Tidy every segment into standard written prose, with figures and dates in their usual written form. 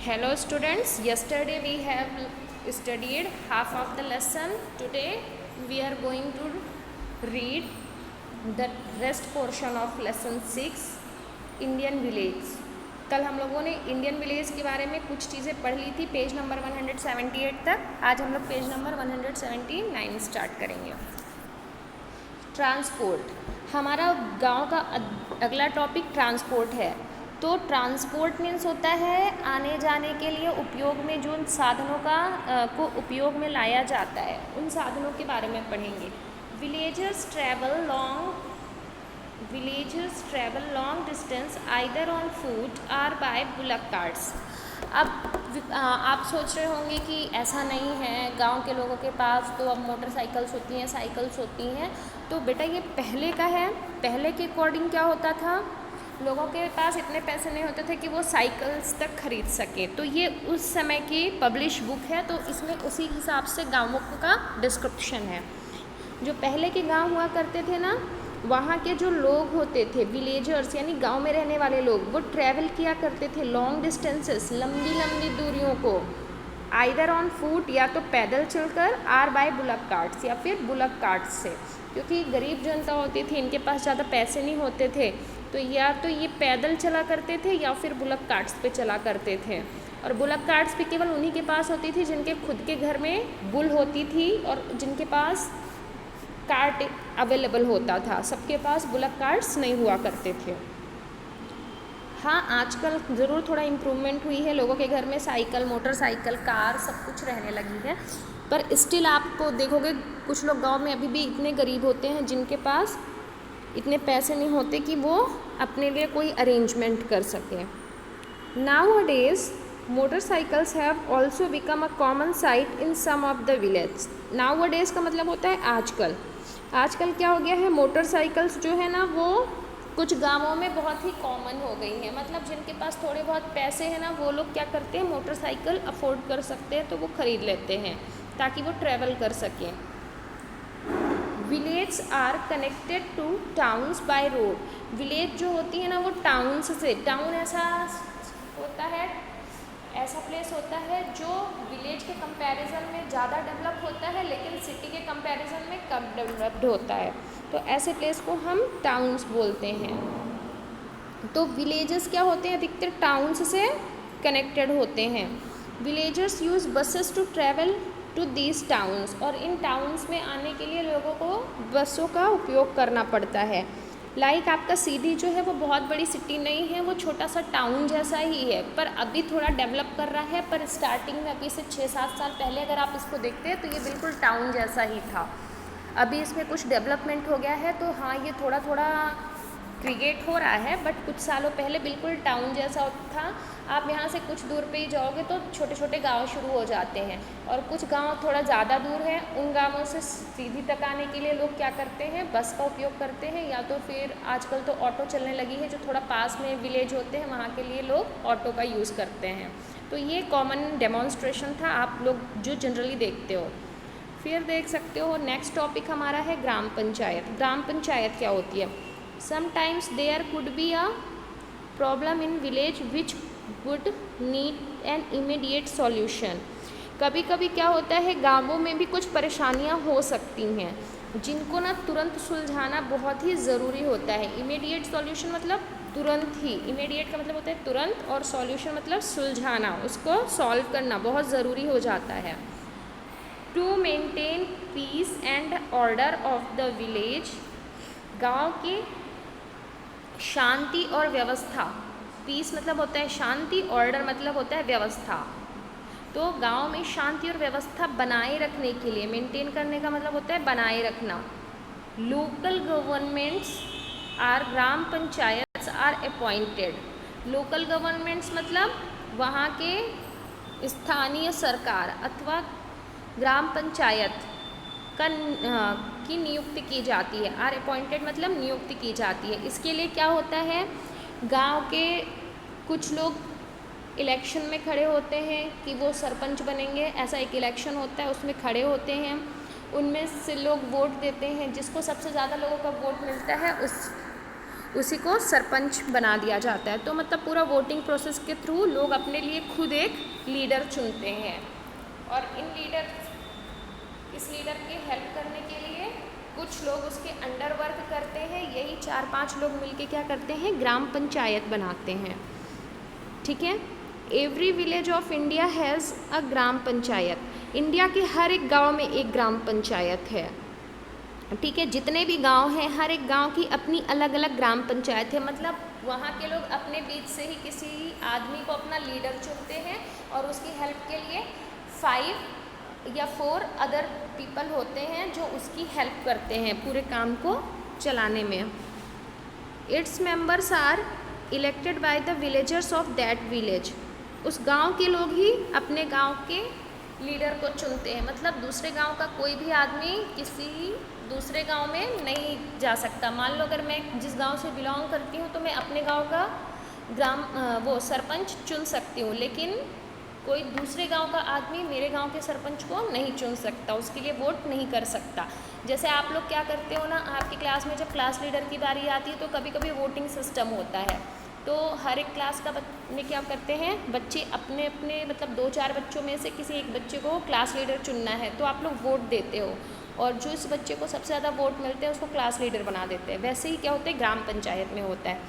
Hello students, yesterday we have studied half of the lesson. Today we are going to read the rest portion of lesson 6 Indian village. कल हम लोगों ने Indian village के बारे में कुछ चीज़ें पढ़ ली थी पेज नंबर 178 तक. आज हम लोग पेज नंबर 179 स्टार्ट करेंगे. ट्रांसपोर्ट. हमारा गांव का अगला टॉपिक ट्रांसपोर्ट है. तो ट्रांसपोर्ट मीन्स होता है आने जाने के लिए उपयोग में जो साधनों को उपयोग में लाया जाता है, उन साधनों के बारे में पढ़ेंगे. Villagers travel long distance either on foot और बाय बुलक कार्ट्स. अब आप सोच रहे होंगे कि ऐसा नहीं है, गांव के लोगों के पास तो अब मोटरसाइकिल्स होती हैं, साइकिल्स होती हैं. तो बेटा ये पहले का है. पहले के अकॉर्डिंग क्या होता था, लोगों के पास इतने पैसे नहीं होते थे कि वो साइकिल्स तक खरीद सके. तो ये उस समय की पब्लिश बुक है, तो इसमें उसी हिसाब से गाँवों का डिस्क्रिप्शन है. जो पहले के गांव हुआ करते थे ना, वहाँ के जो लोग होते थे विलेजर्स यानी गांव में रहने वाले लोग, वो ट्रैवल किया करते थे लॉन्ग डिस्टेंसेस, लंबी लंबी दूरियों को, आइदर ऑन फूट या तो पैदल चलकर, आर बाय बुलक कार्ट्स या फिर बुलक कार्ट्स से. क्योंकि गरीब जनता होती थी, इनके पास ज़्यादा पैसे नहीं होते थे, तो या तो ये पैदल चला करते थे या फिर बुलक कार्ट्स पे चला करते थे. और बुलक कार्ट्स भी केवल उन्हीं के पास होती थी जिनके खुद के घर में बुल होती थी और जिनके पास कार्ट अवेलेबल होता था. सबके पास बुलक कार्ट्स नहीं हुआ करते थे. हाँ, आजकल ज़रूर थोड़ा इम्प्रूवमेंट हुई है, लोगों के घर में साइकिल, मोटरसाइकिल, कार सब कुछ रहने लगी है. पर स्टिल आपको देखोगे कुछ लोग गांव में अभी भी इतने गरीब होते हैं जिनके पास इतने पैसे नहीं होते कि वो अपने लिए कोई अरेंजमेंट कर सकें. Nowadays, motorcycles have also become a common sight in some of the villages. Nowadays का मतलब होता है आजकल. आजकल क्या हो गया है, मोटरसाइकिल्स जो है ना वो कुछ गांवों में बहुत ही कॉमन हो गई हैं. मतलब जिनके पास थोड़े बहुत पैसे हैं ना, वो लोग क्या करते हैं, मोटरसाइकिल अफोर्ड कर सकते हैं तो वो ख़रीद लेते हैं ताकि वो ट्रैवल कर सकें. Village are connected to towns by road. Village जो होती है ना वो टाउन्स से, टाउन ऐसा होता है, ऐसा प्लेस होता है जो विलेज के कंपैरिजन में ज़्यादा डेवलप होता है लेकिन सिटी के कंपैरिजन में कम डेवलप्ड होता है. तो ऐसे प्लेस को हम टाउन्स बोलते हैं. तो विलेजेस क्या होते हैं, अधिकतर टाउन्स से कनेक्टेड होते हैं. Villagers use buses to travel to these towns. और इन टाउन्स में आने के लिए लोगों को बसों का उपयोग करना पड़ता है. लाइक आपका सीधी जो है वो बहुत बड़ी सिटी नहीं है, वो छोटा सा टाउन जैसा ही है, पर अभी थोड़ा डेवलप कर रहा है. पर स्टार्टिंग में अभी से 6-7 साल पहले अगर आप इसको देखते हैं तो ये बिल्कुल टाउन जैसा ही था. अभी इसमें कुछ डेवलपमेंट हो गया है, तो हाँ ये थोड़ा थोड़ा क्रिएट हो रहा है, बट कुछ सालों पहले बिल्कुल टाउन जैसा था. आप यहाँ से कुछ दूर पे ही जाओगे तो छोटे छोटे गांव शुरू हो जाते हैं, और कुछ गांव थोड़ा ज़्यादा दूर है. उन गांवों से सीधी तक आने के लिए लोग क्या करते हैं, बस का उपयोग करते हैं, या तो फिर आजकल तो ऑटो चलने लगी है. जो थोड़ा पास में विलेज होते हैं वहाँ के लिए लोग ऑटो का यूज़ करते हैं. तो ये कॉमन डेमोन्स्ट्रेशन था, आप लोग जो जनरली देखते हो. फिर देख सकते हो नेक्स्ट टॉपिक हमारा है ग्राम पंचायत. ग्राम पंचायत क्या होती है. Sometimes there could be a problem in village which would need an immediate solution. कभी कभी क्या होता है, गांवों में भी कुछ परेशानियां हो सकती हैं जिनको ना तुरंत सुलझाना बहुत ही ज़रूरी होता है. इमीडिएट सॉल्यूशन मतलब तुरंत ही, इमीडिएट का मतलब होता है तुरंत, और सॉल्यूशन मतलब सुलझाना, उसको सॉल्व करना बहुत ज़रूरी हो जाता है. To maintain peace and order of the village. गांव की शांति और व्यवस्था. पीस मतलब होता है शांति, ऑर्डर मतलब होता है व्यवस्था. तो गांव में शांति और व्यवस्था बनाए रखने के लिए, मेंटेन करने का मतलब होता है बनाए रखना. Local governments or gram panchayat are appointed. Local governments मतलब वहाँ के स्थानीय सरकार अथवा ग्राम पंचायत की नियुक्ति की जाती है. आर अपॉइंटेड मतलब नियुक्ति की जाती है. इसके लिए क्या होता है, गांव के कुछ लोग इलेक्शन में खड़े होते हैं कि वो सरपंच बनेंगे. ऐसा एक इलेक्शन होता है, उसमें खड़े होते हैं, उनमें से लोग वोट देते हैं. जिसको सबसे ज़्यादा लोगों का वोट मिलता है उसी को सरपंच बना दिया जाता है। तो मतलब पूरा वोटिंग प्रोसेस के थ्रू लोग अपने लिए खुद एक लीडर चुनते हैं, और इस लीडर की हेल्प करने के लिए कुछ लोग उसके अंडर वर्क करते हैं। यही 4-5 लोग मिलके क्या करते हैं, ग्राम पंचायत बनाते हैं। ठीक है। Every village of India has a gram panchayat. India के हर एक गांव में एक ग्राम पंचायत है। ठीक है। जितने भी गांव हैं, हर एक गांव की अपनी अलग अलग ग्राम पंचायत है। मतलब वहाँ के लोग अपने बीच से ही किसी आदमी को अपना लीडर चुनते हैं, और उसकी हेल्प के लिए 5 या 4 अदर पीपल होते हैं जो उसकी हेल्प करते हैं पूरे काम को चलाने में। Its members are elected by the villagers of that village. उस गांव के लोग ही अपने गांव के लीडर को चुनते हैं। मतलब दूसरे गांव का कोई भी आदमी किसी दूसरे गांव में नहीं जा सकता। मान लो अगर मैं जिस गांव से बिलोंग करती हूँ तो मैं अपने गांव का सरपंच चुन सकती हूँ, लेकिन कोई दूसरे गांव का आदमी मेरे गांव के सरपंच को नहीं चुन सकता, उसके लिए वोट नहीं कर सकता। जैसे आप लोग क्या करते हो ना, आपकी क्लास में जब क्लास लीडर की बारी आती है तो कभी कभी वोटिंग सिस्टम होता है। तो हर एक क्लास का में क्या करते हैं, बच्चे अपने अपने मतलब 2-4 बच्चों में से किसी एक बच्चे को क्लास लीडर चुनना है, तो आप लोग वोट देते हो, और जो इस बच्चे को सबसे ज़्यादा वोट मिलते हैं उसको क्लास लीडर बना देते हैं। वैसे ही क्या होता है, ग्राम पंचायत में होता है,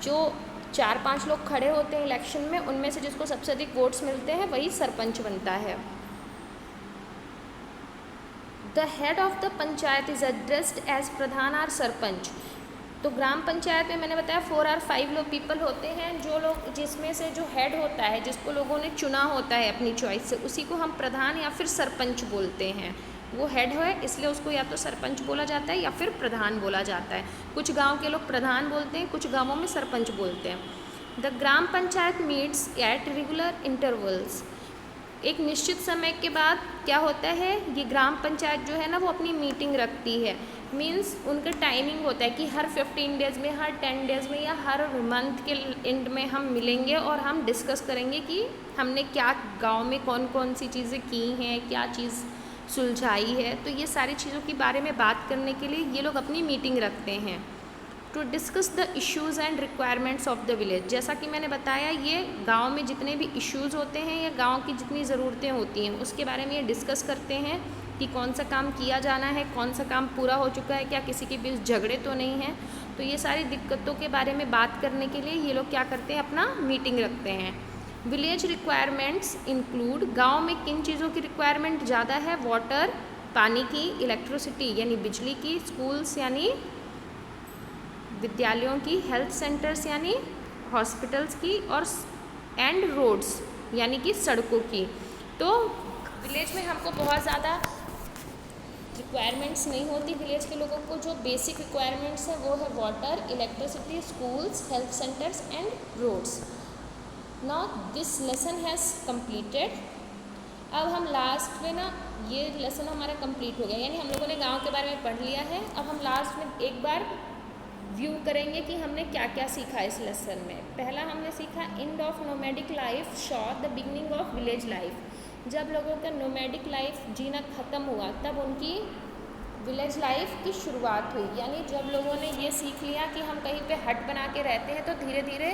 जो 4-5 लोग खड़े होते हैं इलेक्शन में, उनमें से जिसको सबसे अधिक वोट्स मिलते हैं वही सरपंच बनता है। The head of the panchayat is addressed as pradhan or sarpanch. तो ग्राम पंचायत में मैंने बताया 4 और 5 लोग पीपल होते हैं, जो लोग जिसमें से जो हेड होता है, जिसको लोगों ने चुना होता है अपनी चॉइस से, उसी को हम प्रधान या फिर सरपंच बोलते हैं। वो हेड है इसलिए उसको या तो सरपंच बोला जाता है या फिर प्रधान बोला जाता है। कुछ गांव के लोग प्रधान बोलते हैं, कुछ गांवों में सरपंच बोलते हैं। The gram panchayat meets at regular intervals. एक निश्चित समय के बाद क्या होता है, ये ग्राम पंचायत जो है ना वो अपनी मीटिंग रखती है। मीन्स उनका टाइमिंग होता है कि हर 15 डेज़ में, हर 10 डेज़ में या हर मंथ के एंड में हम मिलेंगे और हम डिस्कस करेंगे कि हमने क्या गांव में कौन कौन सी चीज़ें की हैं, क्या चीज़ सुलझाई है। तो ये सारी चीज़ों के बारे में बात करने के लिए ये लोग अपनी मीटिंग रखते हैं। To discuss the issues and requirements of the village. जैसा कि मैंने बताया, ये गांव में जितने भी इश्यूज़ होते हैं या गांव की जितनी ज़रूरतें होती हैं उसके बारे में ये डिस्कस करते हैं कि कौन सा काम किया जाना है, कौन सा काम पूरा हो चुका है, क्या किसी के बीच झगड़े तो नहीं हैं। तो ये सारी दिक्कतों के बारे में बात करने के लिए ये लोग क्या करते हैं, अपना मीटिंग रखते हैं। विलेज रिक्वायरमेंट्स इंक्लूड, गांव में किन चीज़ों की रिक्वायरमेंट ज़्यादा है, वाटर पानी की, इलेक्ट्रिसिटी यानी बिजली की, स्कूल्स यानी विद्यालयों की, हेल्थ सेंटर्स यानी हॉस्पिटल्स की, और एंड रोड्स यानी कि सड़कों की। तो विलेज में हमको बहुत ज़्यादा रिक्वायरमेंट्स नहीं होती। विलेज के लोगों को जो बेसिक रिक्वायरमेंट्स है वो है water, electricity, schools, health centres and roads. Now this lesson has completed. अब हम लास्ट में ना, ये लेसन हमारा कंप्लीट हो गया, यानी हम लोगों ने गांव के बारे में पढ़ लिया है। अब हम लास्ट में एक बार व्यू करेंगे कि हमने क्या क्या सीखा इस लेसन में। पहला हमने सीखा end of nomadic life Shaw the beginning of village life. जब लोगों का नोमैडिक लाइफ जीना ख़त्म हुआ तब उनकी विलेज लाइफ की शुरुआत हुई। यानी जब लोगों ने ये सीख लिया कि हम कहीं पे हट बना के रहते हैं, तो धीरे धीरे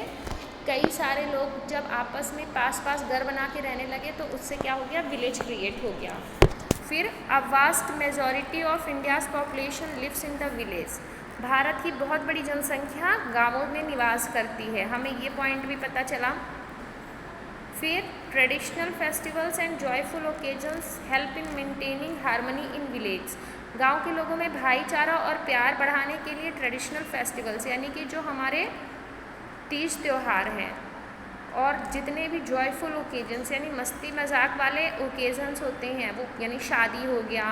कई सारे लोग जब आपस में पास पास घर बना के रहने लगे तो उससे क्या हो गया, विलेज क्रिएट हो गया। फिर a vast majority of India's population lives in the village. Bharat की बहुत बड़ी जनसंख्या गांवों में निवास करती है, हमें ये पॉइंट भी पता चला। फिर traditional festivals and joyful occasions help in maintaining harmony in village. गांव के लोगों में भाईचारा और प्यार बढ़ाने के लिए ट्रेडिशनल फेस्टिवल्स यानी कि जो हमारे तीज त्यौहार हैं और जितने भी जॉयफुल ओकेजन्स यानी मस्ती मजाक वाले ओकेजन्स होते हैं, वो यानी शादी हो गया,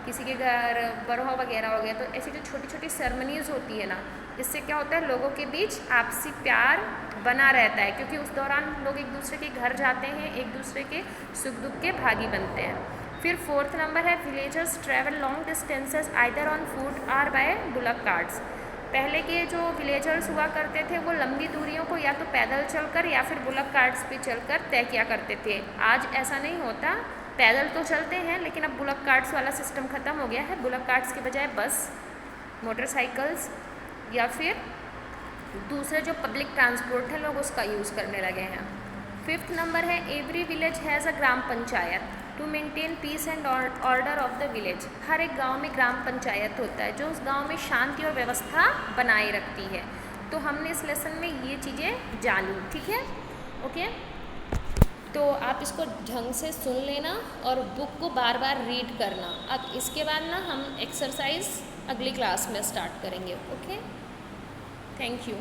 किसी के घर बरह वगैरह हो गया, तो ऐसी जो छोटी छोटी सेरेमनीज़ होती है ना, इससे क्या होता है, लोगों के बीच आपसी प्यार बना रहता है, क्योंकि उस दौरान लोग एक दूसरे के घर जाते हैं, एक दूसरे के सुख दुख के भागी बनते हैं। फिर 4th नंबर है villagers travel long distances either on foot और बाय बुलक कार्ट्स। पहले के जो विलेजर्स हुआ करते थे वो लंबी दूरियों को या तो पैदल चलकर या फिर बुलक कार्ट्स पे चलकर तय किया करते थे। आज ऐसा नहीं होता, पैदल तो चलते हैं लेकिन अब बुलक कार्ट्स वाला सिस्टम ख़त्म हो गया है। बुलक कार्ट्स के बजाय बस, मोटरसाइकिल्स या फिर दूसरे जो पब्लिक ट्रांसपोर्ट है लोग उसका यूज़ करने लगे हैं। 5th नंबर है every village has a gram panchayat to maintain peace and order of the village. हर एक गांव में ग्राम पंचायत होता है जो उस गांव में शांति और व्यवस्था बनाए रखती है। तो हमने इस लेसन में ये चीज़ें जानी, ठीक है, ओके। तो आप इसको ढंग से सुन लेना और बुक को बार बार रीड करना। अब इसके बाद ना हम एक्सरसाइज अगली क्लास में स्टार्ट करेंगे, ओके। Thank you.